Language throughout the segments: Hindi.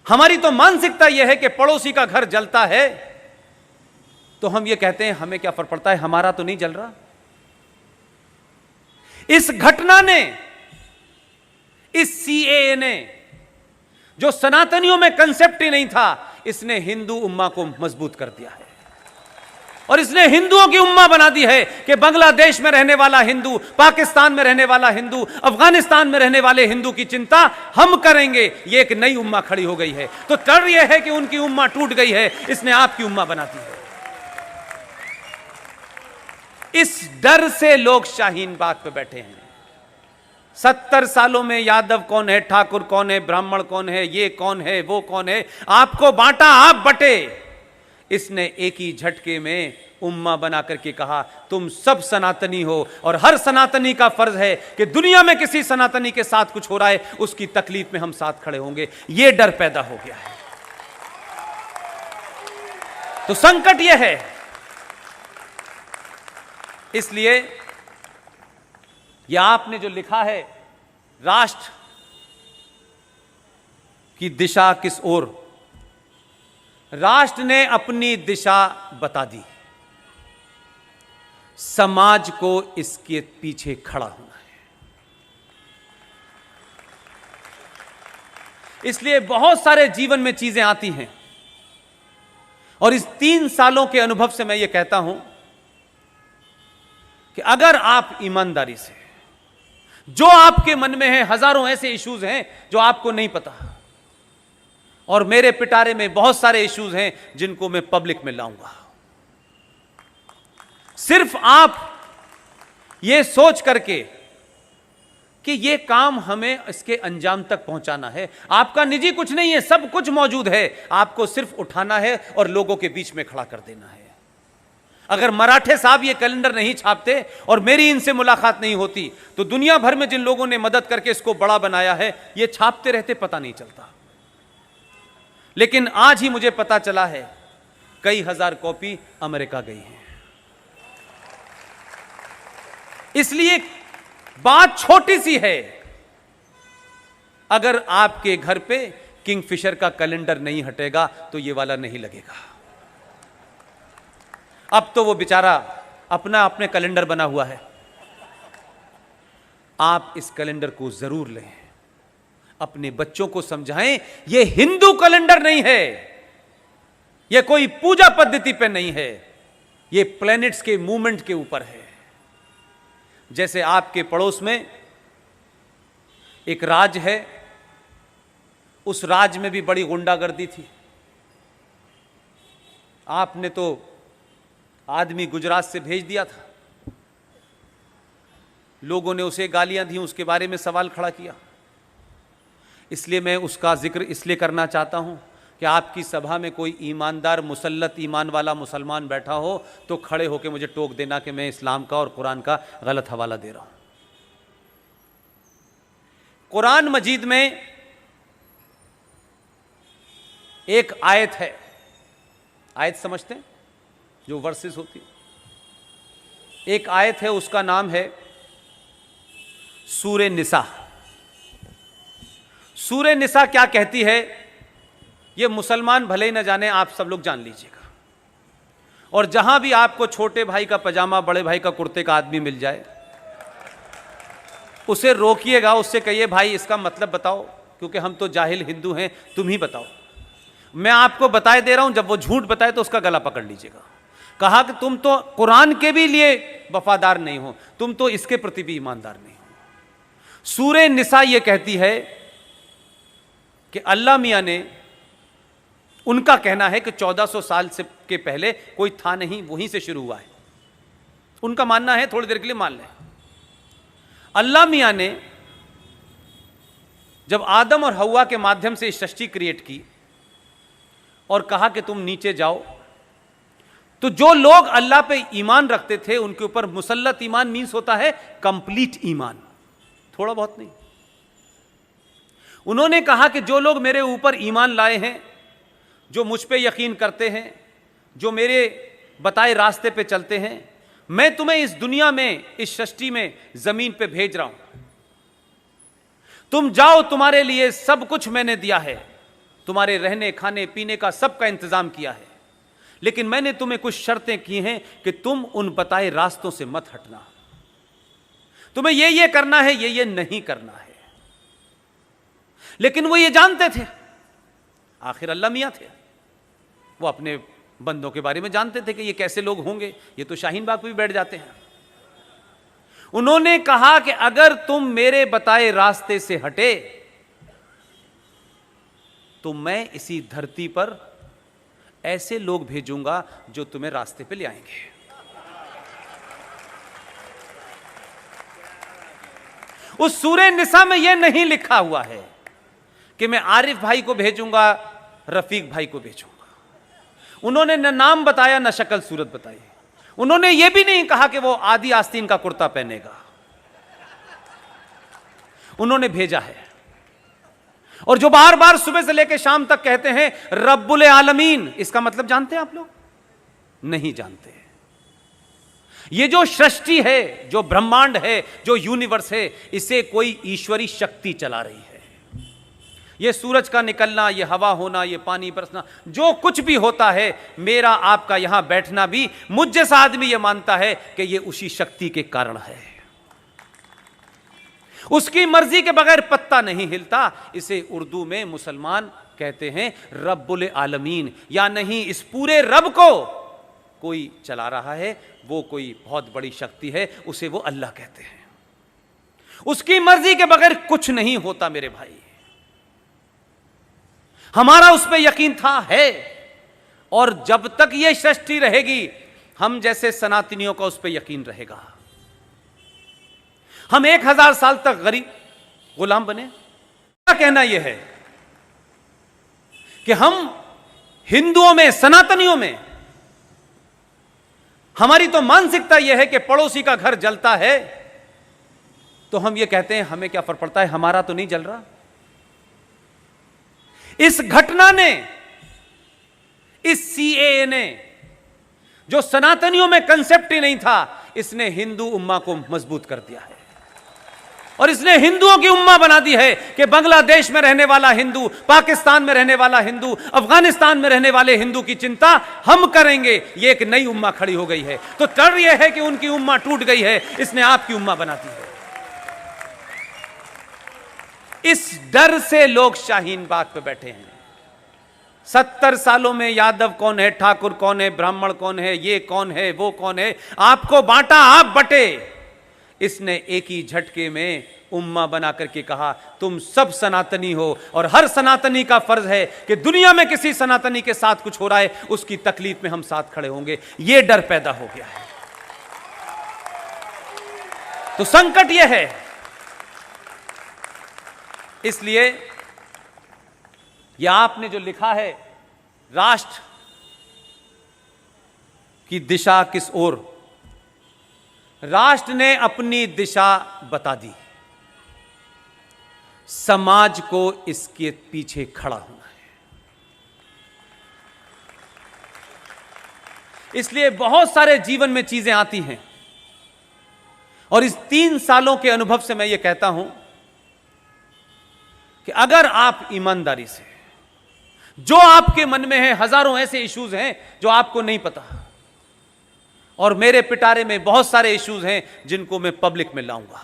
हमारी तो मानसिकता यह है कि पड़ोसी का घर जलता है तो हम ये कहते हैं हमें क्या फर्क पड़ता है, हमारा तो नहीं जल रहा। इस घटना ने, इस सीएए ने, जो सनातनियों में कंसेप्ट ही नहीं था, इसने हिंदू उम्मा को मजबूत कर दिया है और इसने हिंदुओं की उम्मा बना दी है कि बांग्लादेश में रहने वाला हिंदू, पाकिस्तान में रहने वाला हिंदू, अफगानिस्तान में रहने वाले हिंदू की चिंता हम करेंगे। ये एक नई उम्मा खड़ी हो गई है। तो डर यह है कि उनकी उम्मा टूट गई है, इसने आपकी उम्मा बना दी है। इस डर से लोग शाहीन बाग पे बैठे हैं। 70 सालों में यादव कौन है, ठाकुर कौन है, ब्राह्मण कौन है, ये कौन है, वो कौन है, आपको बांटा, आप बटे। इसने एक ही झटके में उम्मा बना करके कहा तुम सब सनातनी हो और हर सनातनी का फर्ज है कि दुनिया में किसी सनातनी के साथ कुछ हो रहा है उसकी तकलीफ में हम साथ खड़े होंगे। यह डर पैदा हो गया है। तो संकट यह है, इसलिए यह आपने जो लिखा है राष्ट्र की दिशा किस ओर, राष्ट्र ने अपनी दिशा बता दी, समाज को इसके पीछे खड़ा होना है। इसलिए बहुत सारे जीवन में चीजें आती हैं और इस 3 सालों के अनुभव से मैं यह कहता हूं कि अगर आप ईमानदारी से, जो आपके मन में है, हजारों ऐसे इश्यूज हैं जो आपको नहीं पता, और मेरे पिटारे में बहुत सारे इश्यूज हैं जिनको मैं पब्लिक में लाऊंगा। सिर्फ आप ये सोच करके कि ये काम हमें इसके अंजाम तक पहुंचाना है, आपका निजी कुछ नहीं है, सब कुछ मौजूद है, आपको सिर्फ उठाना है और लोगों के बीच में खड़ा कर देना है। अगर मराठे साहब ये कैलेंडर नहीं छापते और मेरी इनसे मुलाकात नहीं होती तो दुनिया भर में जिन लोगों ने मदद करके इसको बड़ा बनाया है ये छापते रहते, पता नहीं चलता। लेकिन आज ही मुझे पता चला है कई हजार कॉपी अमेरिका गई हैं। इसलिए बात छोटी सी है, अगर आपके घर पे किंगफिशर का कैलेंडर नहीं हटेगा तो ये वाला नहीं लगेगा। अब तो वो बेचारा अपना अपने कैलेंडर बना हुआ है। आप इस कैलेंडर को जरूर लें, अपने बच्चों को समझाएं ये हिंदू कैलेंडर नहीं है, ये कोई पूजा पद्धति पे नहीं है, ये प्लैनेट्स के मूवमेंट के ऊपर है। जैसे आपके पड़ोस में एक राज्य है, उस राज्य में भी बड़ी गुंडागर्दी थी। आपने तो आदमी गुजरात से भेज दिया था, लोगों ने उसे गालियां दी, उसके बारे में सवाल खड़ा किया। इसलिए मैं उसका जिक्र इसलिए करना चाहता हूं कि आपकी सभा में कोई ईमानदार मुसल्लत ईमान वाला मुसलमान बैठा हो तो खड़े होकर मुझे टोक देना कि मैं इस्लाम का और कुरान का गलत हवाला दे रहा हूं। कुरान मजीद में एक आयत है, आयत समझते हैं जो वर्सेस होती, एक आयत है उसका नाम है सूरे निसा। सूरे निसा क्या कहती है ये मुसलमान भले ही न जाने, आप सब लोग जान लीजिएगा। और जहां भी आपको छोटे भाई का पजामा, बड़े भाई का कुर्ते का आदमी मिल जाए उसे रोकिएगा, उससे कहिए भाई इसका मतलब बताओ, क्योंकि हम तो जाहिल हिंदू हैं, तुम ही बताओ। मैं आपको बताए दे रहा हूं, जब वो झूठ बताए तो उसका गला पकड़ लीजिएगा। कहा कि तुम तो कुरान के भी लिए वफादार नहीं हो, तुम तो इसके प्रति भी ईमानदार नहीं हो। सूरे निसा ये कहती है कि अल्लाह मियां ने, उनका कहना है कि 1400 साल से के पहले कोई था नहीं, वहीं से शुरू हुआ है। उनका मानना है, थोड़ी देर के लिए मान लें, अल्लाह मियां ने जब आदम और हव्वा के माध्यम से सृष्टि क्रिएट की और कहा कि तुम नीचे जाओ, तो जो लोग अल्लाह पे ईमान रखते थे उनके ऊपर मुसल्लत ईमान मीन्स होता है कंप्लीट ईमान, थोड़ा बहुत नहीं। उन्होंने कहा कि जो लोग मेरे ऊपर ईमान लाए हैं, जो मुझ पे यकीन करते हैं, जो मेरे बताए रास्ते पे चलते हैं, मैं तुम्हें इस दुनिया में, इस सृष्टि में, जमीन पे भेज रहा हूं। तुम जाओ, तुम्हारे लिए सब कुछ मैंने दिया है, तुम्हारे रहने खाने पीने का सबका इंतजाम किया है, लेकिन मैंने तुम्हें कुछ शर्तें की हैं कि तुम उन बताए रास्तों से मत हटना, तुम्हें ये करना है, ये नहीं करना है। लेकिन वो ये जानते थे, आखिर अल्लाह मियां थे, वो अपने बंदों के बारे में जानते थे कि ये कैसे लोग होंगे, ये तो शाहीन बाग पे भी बैठ जाते हैं। उन्होंने कहा कि अगर तुम मेरे बताए रास्ते से हटे तो मैं इसी धरती पर ऐसे लोग भेजूंगा जो तुम्हें रास्ते पे ले आएंगे। उस सूरह निसा में यह नहीं लिखा हुआ है कि मैं आरिफ भाई को भेजूंगा, रफीक भाई को भेजूंगा। उन्होंने न नाम बताया न शक्ल सूरत बताई। उन्होंने यह भी नहीं कहा कि वो आदि आस्तीन का कुर्ता पहनेगा। उन्होंने भेजा है। और जो बार बार सुबह से लेकर शाम तक कहते हैं रब्बुल आलमीन, इसका मतलब जानते हैं आप लोग? नहीं जानते। ये जो सृष्टि है, जो ब्रह्मांड है, जो यूनिवर्स है, इसे कोई ईश्वरी शक्ति चला रही है। ये सूरज का निकलना, ये हवा होना, ये पानी बरसना, जो कुछ भी होता है, मेरा आपका यहां बैठना भी, मुझ जैसा आदमी ये मानता है कि ये उसी शक्ति के कारण है। उसकी मर्जी के बगैर पत्ता नहीं हिलता। इसे उर्दू में मुसलमान कहते हैं रब्बुल आलमीन, या नहीं, इस पूरे रब को कोई चला रहा है, वो कोई बहुत बड़ी शक्ति है, उसे वो अल्लाह कहते हैं। उसकी मर्जी के बगैर कुछ नहीं होता मेरे भाई। हमारा उस पर यकीन था, है, और जब तक ये सृष्टि रहेगी हम जैसे सनातनियों का उस पर यकीन रहेगा। हम 1000 साल तक गरीब गुलाम बने। क्या कहना यह है कि हम हिंदुओं में, सनातनियों में, हमारी तो मानसिकता यह है कि पड़ोसी का घर जलता है तो हम ये कहते हैं हमें क्या फर्क पड़ता है, हमारा तो नहीं जल रहा। इस घटना ने, इस सीएए ने, जो सनातनियों में कंसेप्ट ही नहीं था, इसने हिंदू उम्मा को मजबूत कर दिया है। और इसने हिंदुओं की उम्मा बना दी है कि बांग्लादेश में रहने वाला हिंदू, पाकिस्तान में रहने वाला हिंदू, अफगानिस्तान में रहने वाले हिंदू की चिंता हम करेंगे। ये एक नई उम्मा खड़ी हो गई है। तो डर यह है कि उनकी उम्मा टूट गई है, इसने आपकी उम्मा बना दी है। इस डर से लोग शाहीन बाग पे बैठे हैं। 70 सालों में यादव कौन है, ठाकुर कौन है, ब्राह्मण कौन है, ये कौन है, वो कौन है, आपको बांटा, आप बटे। इसने एक ही झटके में उम्मा बना करके कहा तुम सब सनातनी हो, और हर सनातनी का फर्ज है कि दुनिया में किसी सनातनी के साथ कुछ हो रहा है उसकी तकलीफ में हम साथ खड़े होंगे। यह डर पैदा हो गया है। तो संकट यह है। इसलिए यह आपने जो लिखा है, राष्ट्र की दिशा किस ओर, राष्ट्र ने अपनी दिशा बता दी, समाज को इसके पीछे खड़ा होना है। इसलिए बहुत सारे जीवन में चीजें आती हैं, और इस 3 सालों के अनुभव से मैं ये कहता हूं कि अगर आप ईमानदारी से, जो आपके मन में है, हजारों ऐसे इश्यूज हैं जो आपको नहीं पता, और मेरे पिटारे में बहुत सारे इश्यूज हैं जिनको मैं पब्लिक में लाऊंगा।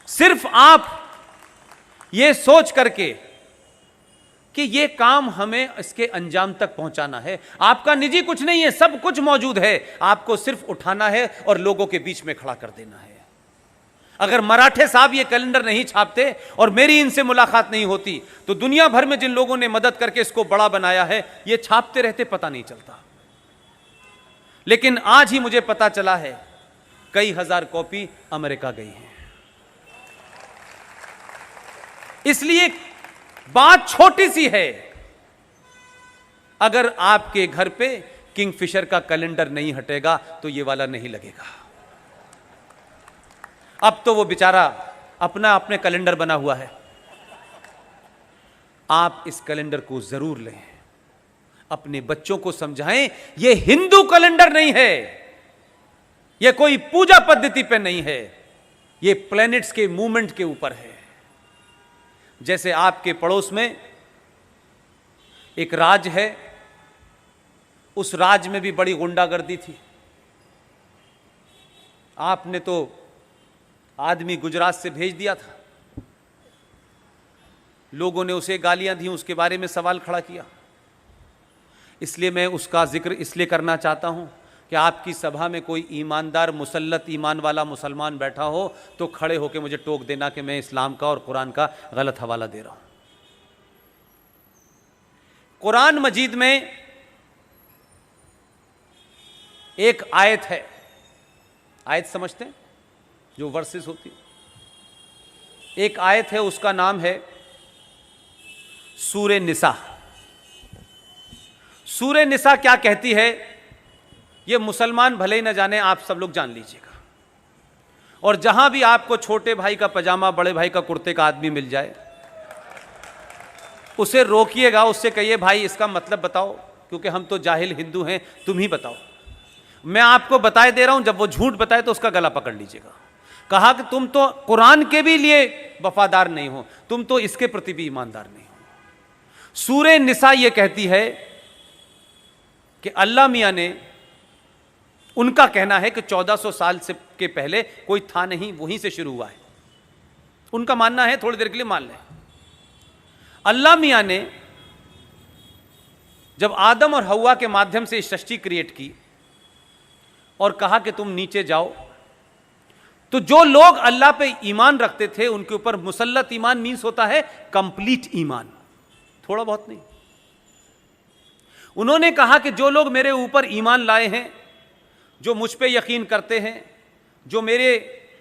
सिर्फ आप ये सोच करके कि ये काम हमें इसके अंजाम तक पहुंचाना है। आपका निजी कुछ नहीं है, सब कुछ मौजूद है, आपको सिर्फ उठाना है और लोगों के बीच में खड़ा कर देना है। अगर मराठे साहब ये कैलेंडर नहीं छापते और मेरी इनसे मुलाकात नहीं होती तो दुनिया भर में जिन लोगों ने मदद करके इसको बड़ा बनाया है, ये छापते रहते, पता नहीं चलता। लेकिन आज ही मुझे पता चला है कई हजार कॉपी अमेरिका गई हैं। इसलिए बात छोटी सी है, अगर आपके घर पे किंगफिशर का कैलेंडर नहीं हटेगा तो ये वाला नहीं लगेगा। अब तो वो बेचारा अपना अपने कैलेंडर बना हुआ है। आप इस कैलेंडर को जरूर लें, अपने बच्चों को समझाएं ये हिंदू कैलेंडर नहीं है, ये कोई पूजा पद्धति पे नहीं है, ये प्लैनेट्स के मूवमेंट के ऊपर है। जैसे आपके पड़ोस में एक राज है, उस राज में भी बड़ी गुंडागर्दी थी। आपने तो आदमी गुजरात से भेज दिया था, लोगों ने उसे गालियां दी, उसके बारे में सवाल खड़ा किया। इसलिए मैं उसका जिक्र इसलिए करना चाहता हूं कि आपकी सभा में कोई ईमानदार मुसल्लत ईमान वाला मुसलमान बैठा हो तो खड़े होकर मुझे टोक देना कि मैं इस्लाम का और कुरान का गलत हवाला दे रहा हूं। कुरान मजीद में एक आयत है, आयत समझते हैं जो वर्सेस होती, एक आयत है, उसका नाम है सूरे निसा। सूरे निसा क्या कहती है, ये मुसलमान भले ही न जाने, आप सब लोग जान लीजिएगा। और जहां भी आपको छोटे भाई का पजामा बड़े भाई का कुर्ते का आदमी मिल जाए, उसे रोकिएगा, उससे कहिए भाई इसका मतलब बताओ, क्योंकि हम तो जाहिल हिंदू हैं, तुम ही बताओ। मैं आपको बताए दे रहा हूं, जब वो झूठ बताए तो उसका गला पकड़ लीजिएगा। कहा कि तुम तो कुरान के भी लिए वफादार नहीं हो, तुम तो इसके प्रति भी ईमानदार नहीं हो। सूरे निसा ये कहती है कि अल्लाह मियां ने, उनका कहना है कि 1400 साल से के पहले कोई था नहीं, वहीं से शुरू हुआ है। उनका मानना है, थोड़ी देर के लिए मान लें, अल्लाह मियां ने जब आदम और हव्वा के माध्यम से सृष्टि क्रिएट की और कहा कि तुम नीचे जाओ, तो जो लोग अल्लाह पे ईमान रखते थे उनके ऊपर मुसल्लत ईमान मीन्स होता है कंप्लीट ईमान, थोड़ा बहुत नहीं। उन्होंने कहा कि जो लोग मेरे ऊपर ईमान लाए हैं, जो मुझ पे यकीन करते हैं, जो मेरे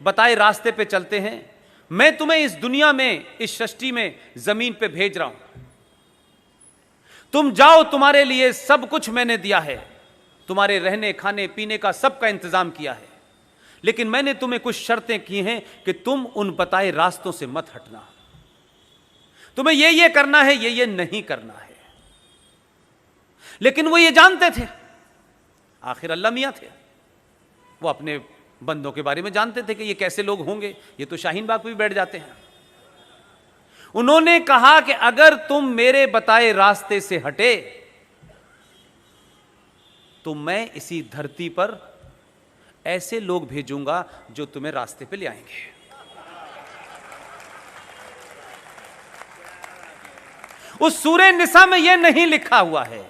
बताए रास्ते पे चलते हैं, मैं तुम्हें इस दुनिया में, इस सृष्टि में, जमीन पे भेज रहा हूं। तुम जाओ, तुम्हारे लिए सब कुछ मैंने दिया है, तुम्हारे रहने खाने पीने का सबका इंतजाम किया है, लेकिन मैंने तुम्हें कुछ शर्तें की हैं कि तुम उन बताए रास्तों से मत हटना, तुम्हें ये करना है, ये नहीं करना है। लेकिन वो ये जानते थे, आखिर अल्लाह मियां थे, वो अपने बंदों के बारे में जानते थे कि ये कैसे लोग होंगे, ये तो शाहीन बाग पे भी बैठ जाते हैं। उन्होंने कहा कि अगर तुम मेरे बताए रास्ते से हटे तो मैं इसी धरती पर ऐसे लोग भेजूंगा जो तुम्हें रास्ते पे ले आएंगे। उस सूरे निसा में यह नहीं लिखा हुआ है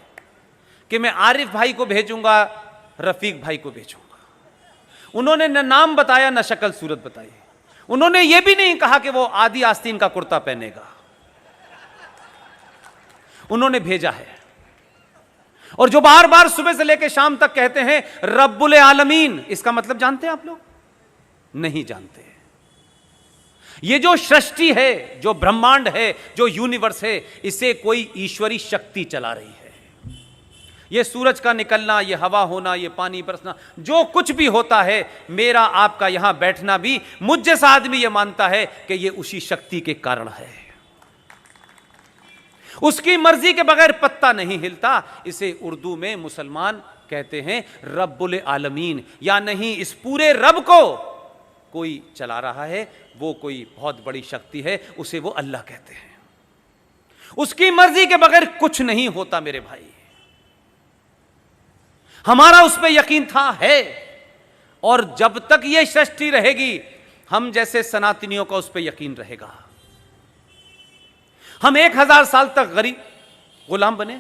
कि मैं आरिफ भाई को भेजूंगा, रफीक भाई को भेजूंगा। उन्होंने न नाम बताया न शक्ल सूरत बताई। उन्होंने यह भी नहीं कहा कि वो आदि आस्तीन का कुर्ता पहनेगा। उन्होंने भेजा है, और जो बार बार सुबह से लेकर शाम तक कहते हैं रब्बुल आलमीन, इसका मतलब जानते हैं आप लोग? नहीं जानते। ये जो सृष्टि है, जो ब्रह्मांड है, जो यूनिवर्स है, इसे कोई ईश्वरी शक्ति चला रही है। ये सूरज का निकलना, ये हवा होना, ये पानी बरसना, जो कुछ भी होता है, मेरा आपका यहां बैठना भी, मुझ जैसा आदमी ये मानता है कि ये उसी शक्ति के कारण है। उसकी मर्जी के बगैर पत्ता नहीं हिलता। इसे उर्दू में मुसलमान कहते हैं रब्बुल आलमीन, या नहीं, इस पूरे रब को कोई चला रहा है, वो कोई बहुत बड़ी शक्ति है, उसे वो अल्लाह कहते हैं। उसकी मर्जी के बगैर कुछ नहीं होता मेरे भाई। हमारा उस पर यकीन था, है, और जब तक यह सृष्टि रहेगी हम जैसे सनातनियों का उस पर यकीन रहेगा। हम 1000 साल तक गरीब गुलाम बने,